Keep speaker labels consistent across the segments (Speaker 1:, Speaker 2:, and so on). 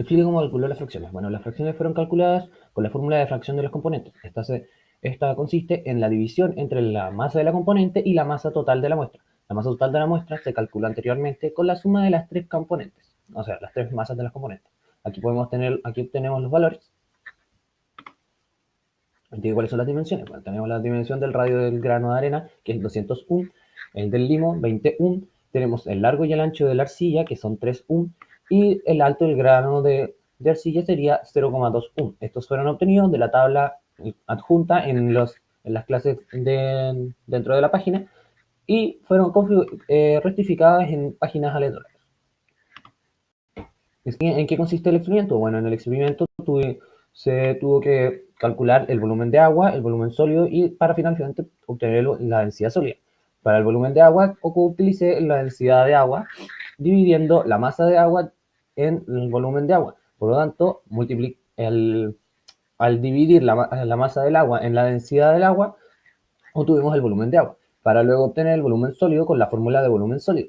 Speaker 1: Explique cómo calculó las fracciones. Bueno, las fracciones fueron calculadas con la fórmula de fracción de los componentes. Esta consiste en la división entre la masa de la componente y la masa total de la muestra. La masa total de la muestra se calculó anteriormente con la suma de las tres componentes, o sea, las tres masas de las componentes. Aquí obtenemos los valores. ¿Cuáles son las dimensiones? Bueno, tenemos la dimensión del radio del grano de arena, que es 201, el del limo, 21, tenemos el largo y el ancho de la arcilla, que son 3 y el alto del grano de arcilla sería 0,21. Estos fueron obtenidos de la tabla adjunta en las clases dentro de la página y fueron rectificadas en páginas aleatorias. ¿En qué consiste el experimento? Bueno, en el experimento se tuvo que calcular el volumen de agua, el volumen sólido y para finalmente obtener la densidad sólida. Para el volumen de agua, utilicé la densidad de agua dividiendo la masa de agua en el volumen de agua. Por lo tanto, al dividir la masa del agua en la densidad del agua, obtuvimos el volumen de agua. Para luego obtener el volumen sólido con la fórmula de volumen sólido,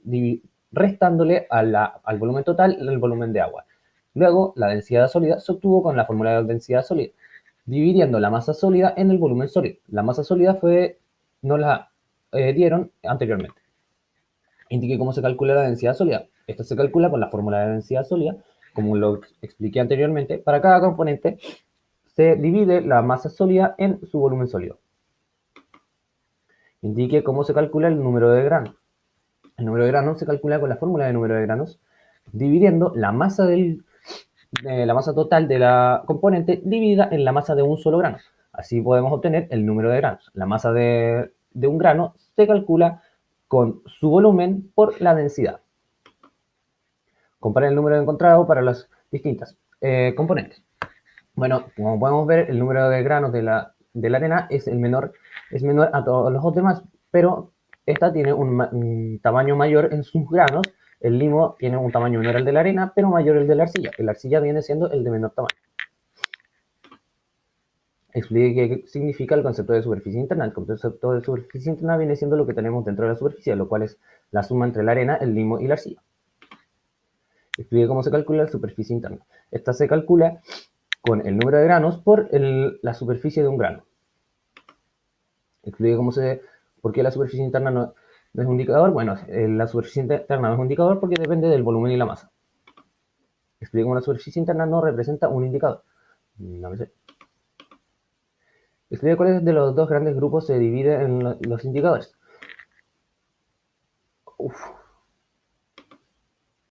Speaker 1: restándole al volumen total el volumen de agua. Luego, la densidad sólida se obtuvo con la fórmula de densidad sólida, dividiendo la masa sólida en el volumen sólido. La masa sólida nos la dieron anteriormente. Indique cómo se calcula la densidad sólida. Esta se calcula con la fórmula de densidad sólida, como lo expliqué anteriormente. Para cada componente se divide la masa sólida en su volumen sólido. Indique cómo se calcula el número de granos. El número de granos se calcula con la fórmula de número de granos, dividiendo la masa total de la componente dividida en la masa de un solo grano. Así podemos obtener el número de granos. La masa de un grano se calcula con su volumen por la densidad. Compare el número encontrado para las distintas componentes. Bueno, como podemos ver, el número de granos de la arena es menor a todos los demás, pero esta tiene un tamaño mayor en sus granos. El limo tiene un tamaño menor al de la arena, pero mayor el de la arcilla. La arcilla viene siendo el de menor tamaño. Explique qué significa el concepto de superficie interna. El concepto de superficie interna viene siendo lo que tenemos dentro de la superficie, lo cual es la suma entre la arena, el limo y la arcilla. Explique cómo se calcula la superficie interna. Esta se calcula con el número de granos por la superficie de un grano. Explique por qué la superficie interna no es un indicador. Bueno, la superficie interna no es un indicador porque depende del volumen y la masa. Explique cómo la superficie interna no representa un indicador. No me sé. Explique cuáles de los dos grandes grupos se dividen en los indicadores. Uf.